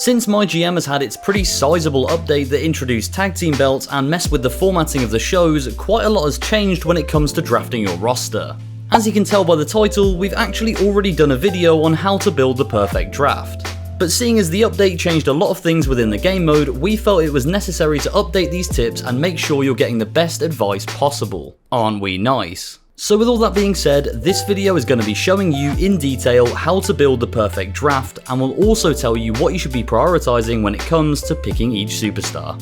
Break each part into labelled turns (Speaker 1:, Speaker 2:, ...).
Speaker 1: Since MyGM has had its pretty sizable update that introduced tag team belts and messed with the formatting of the shows, quite a lot has changed when it comes to drafting your roster. As you can tell by the title, we've actually already done a video on how to build the perfect draft. But seeing as the update changed a lot of things within the game mode, we felt it was necessary to update these tips and make sure you're getting the best advice possible. Aren't we nice? So with all that being said, this video is going to be showing you in detail how to build the perfect draft, and will also tell you what you should be prioritizing when it comes to picking each superstar.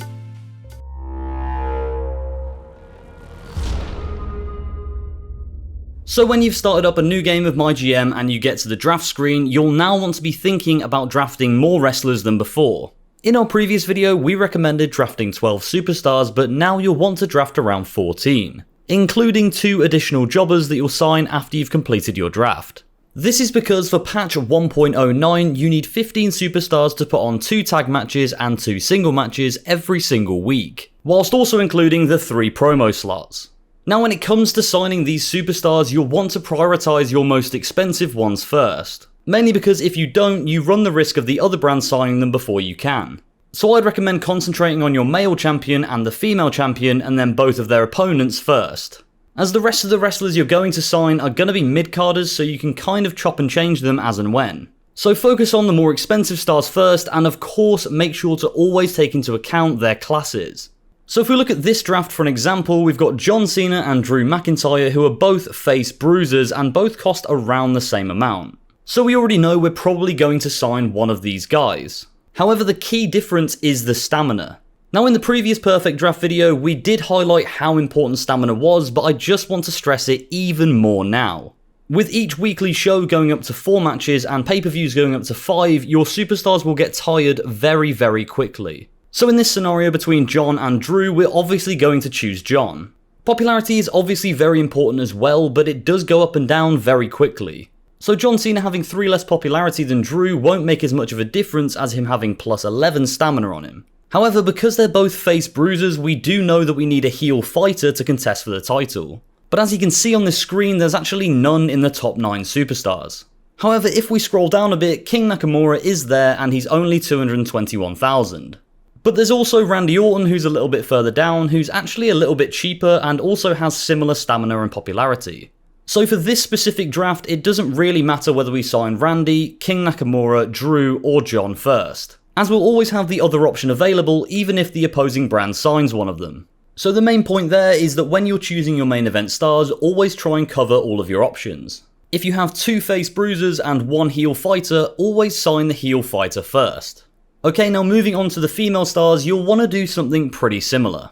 Speaker 1: So when you've started up a new game of MyGM and you get to the draft screen, you'll now want to be thinking about drafting more wrestlers than before. In our previous video, we recommended drafting 12 superstars, but now you'll want to draft around 14. Including 2 additional jobbers that you'll sign after you've completed your draft. This is because for patch 1.09 you need 15 superstars to put on 2 tag matches and 2 single matches every single week, whilst also including the 3 promo slots. Now when it comes to signing these superstars, you'll want to prioritise your most expensive ones first, mainly because if you don't, you run the risk of the other brand signing them before you can. So I'd recommend concentrating on your male champion and the female champion, and then both of their opponents first, as the rest of the wrestlers you're going to sign are going to be mid-carders, so you can kind of chop and change them as and when. So focus on the more expensive stars first, and of course make sure to always take into account their classes. So if we look at this draft for an example, we've got John Cena and Drew McIntyre, who are both face bruisers and both cost around the same amount. So we already know we're probably going to sign one of these guys. However, the key difference is the stamina. Now in the previous perfect draft video, we did highlight how important stamina was, but I just want to stress it even more now. With each weekly show going up to 4 matches and pay-per-views going up to 5, your superstars will get tired very, very quickly. So in this scenario between John and Drew, we're obviously going to choose John. Popularity is obviously very important as well, but it does go up and down very quickly. So John Cena having 3 less popularity than Drew won't make as much of a difference as him having plus 11 stamina on him. However, because they're both face bruisers, we do know that we need a heel fighter to contest for the title. But as you can see on this screen, there's actually none in the top 9 superstars. However, if we scroll down a bit, King Nakamura is there and he's only 221,000. But there's also Randy Orton, who's a little bit further down, who's actually a little bit cheaper and also has similar stamina and popularity. So for this specific draft, it doesn't really matter whether we sign Randy, King Nakamura, Drew, or John first, as we'll always have the other option available even if the opposing brand signs one of them. So the main point there is that when you're choosing your main event stars, always try and cover all of your options. If you have 2 face bruisers and 1 heel fighter, always sign the heel fighter first. Okay, now moving on to the female stars, you'll want to do something pretty similar.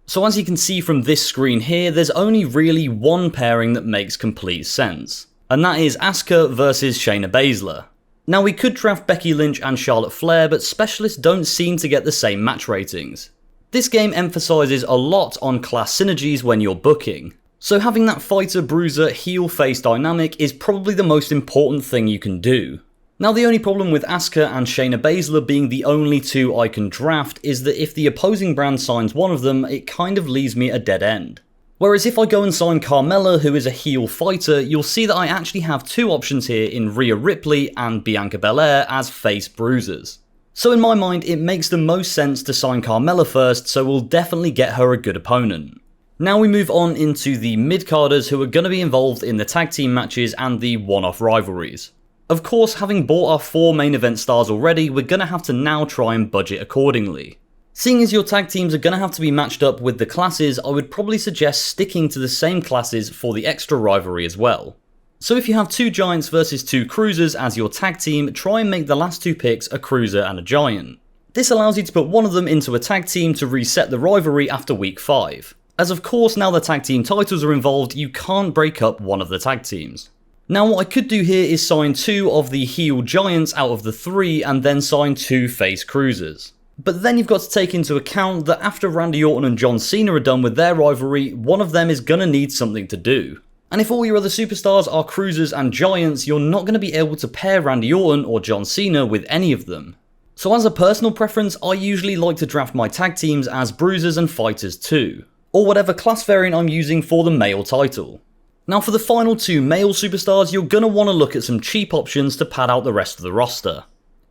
Speaker 1: So as you can see from this screen here, there's only really one pairing that makes complete sense, and that is Asuka versus Shayna Baszler. Now we could draft Becky Lynch and Charlotte Flair, but specialists don't seem to get the same match ratings. This game emphasises a lot on class synergies when you're booking, so having that fighter bruiser heel face dynamic is probably the most important thing you can do. Now the only problem with Asuka and Shayna Baszler being the only 2 I can draft is that if the opposing brand signs one of them, it kind of leaves me a dead end. Whereas if I go and sign Carmella, who is a heel fighter, you'll see that I actually have 2 options here in Rhea Ripley and Bianca Belair as face bruisers. So in my mind, it makes the most sense to sign Carmella first, so we'll definitely get her a good opponent. Now we move on into the mid-carders who are going to be involved in the tag team matches and the one-off rivalries. Of course, having bought our 4 main event stars already, we're going to have to now try and budget accordingly. Seeing as your tag teams are going to have to be matched up with the classes, I would probably suggest sticking to the same classes for the extra rivalry as well. So if you have 2 giants versus 2 cruisers as your tag team, try and make the last 2 picks a cruiser and a giant. This allows you to put one of them into a tag team to reset the rivalry after week 5. As of course now the tag team titles are involved, you can't break up one of the tag teams. Now what I could do here is sign 2 of the heel giants out of the 3 and then sign 2 face cruisers. But then you've got to take into account that after Randy Orton and John Cena are done with their rivalry, one of them is going to need something to do. And if all your other superstars are cruisers and giants, you're not going to be able to pair Randy Orton or John Cena with any of them. So as a personal preference, I usually like to draft my tag teams as bruisers and fighters too, or whatever class variant I'm using for the male title. Now for the final 2 male superstars, you're going to want to look at some cheap options to pad out the rest of the roster.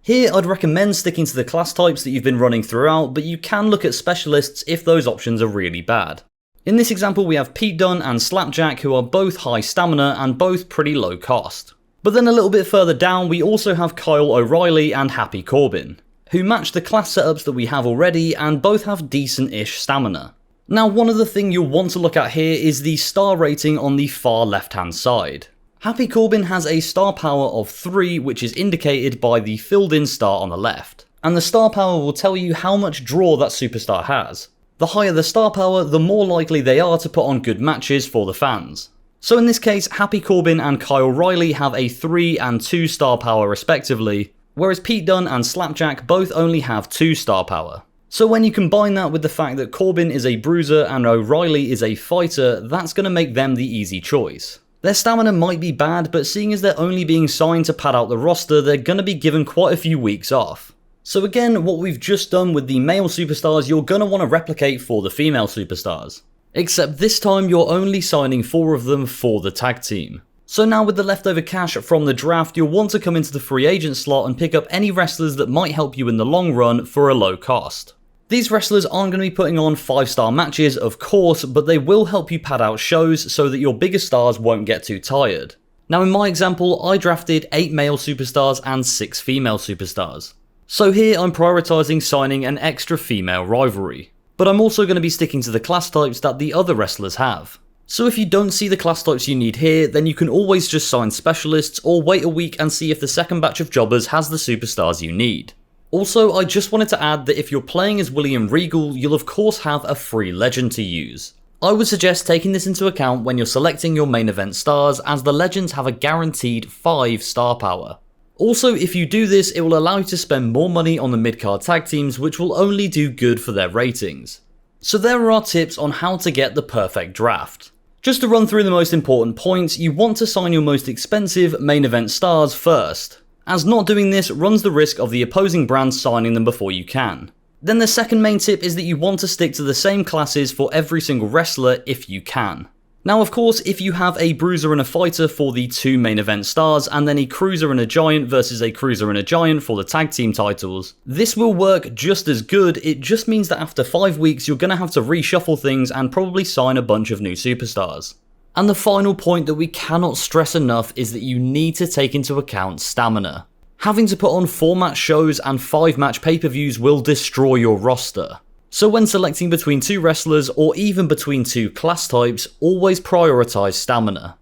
Speaker 1: Here I'd recommend sticking to the class types that you've been running throughout, but you can look at specialists if those options are really bad. In this example we have Pete Dunne and Slapjack, who are both high stamina and both pretty low cost. But then a little bit further down we also have Kyle O'Reilly and Happy Corbin, who match the class setups that we have already and both have decent-ish stamina. Now one other thing you'll want to look at here is the star rating on the far left hand side. Happy Corbin has a star power of 3, which is indicated by the filled in star on the left, and the star power will tell you how much draw that superstar has. The higher the star power, the more likely they are to put on good matches for the fans. So in this case, Happy Corbin and Kyle O'Reilly have a 3 and 2 star power respectively, whereas Pete Dunne and Slapjack both only have 2 star power. So when you combine that with the fact that Corbin is a bruiser and O'Reilly is a fighter, that's going to make them the easy choice. Their stamina might be bad, but seeing as they're only being signed to pad out the roster, they're going to be given quite a few weeks off. So again, what we've just done with the male superstars, you're going to want to replicate for the female superstars. Except this time you're only signing 4 of them for the tag team. So now with the leftover cash from the draft, you'll want to come into the free agent slot and pick up any wrestlers that might help you in the long run for a low cost. These wrestlers aren't going to be putting on 5-star matches, of course, but they will help you pad out shows so that your bigger stars won't get too tired. Now in my example, I drafted 8 male superstars and 6 female superstars. So here I'm prioritising signing an extra female rivalry. But I'm also going to be sticking to the class types that the other wrestlers have. So if you don't see the class types you need here, then you can always just sign specialists or wait a week and see if the second batch of jobbers has the superstars you need. Also, I just wanted to add that if you're playing as William Regal, you'll of course have a free legend to use. I would suggest taking this into account when you're selecting your main event stars, as the legends have a guaranteed 5 star power. Also, if you do this, it will allow you to spend more money on the mid-card tag teams, which will only do good for their ratings. So there are our tips on how to get the perfect draft. Just to run through the most important points, you want to sign your most expensive main event stars first, as not doing this runs the risk of the opposing brand signing them before you can. Then the second main tip is that you want to stick to the same classes for every single wrestler if you can. Now of course, if you have a bruiser and a fighter for the 2 main event stars, and then a cruiser and a giant versus a cruiser and a giant for the tag team titles, this will work just as good. It just means that after 5 weeks you're going to have to reshuffle things and probably sign a bunch of new superstars. And the final point that we cannot stress enough is that you need to take into account stamina. Having to put on 4-match shows and 5-match pay-per-views will destroy your roster. So when selecting between 2 wrestlers or even between 2 class types, always prioritize stamina.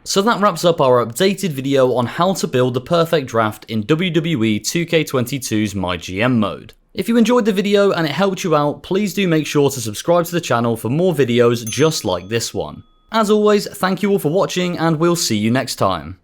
Speaker 1: So that wraps up our updated video on how to build the perfect draft in WWE 2K22's MyGM mode. If you enjoyed the video and it helped you out, please do make sure to subscribe to the channel for more videos just like this one. As always, thank you all for watching and we'll see you next time.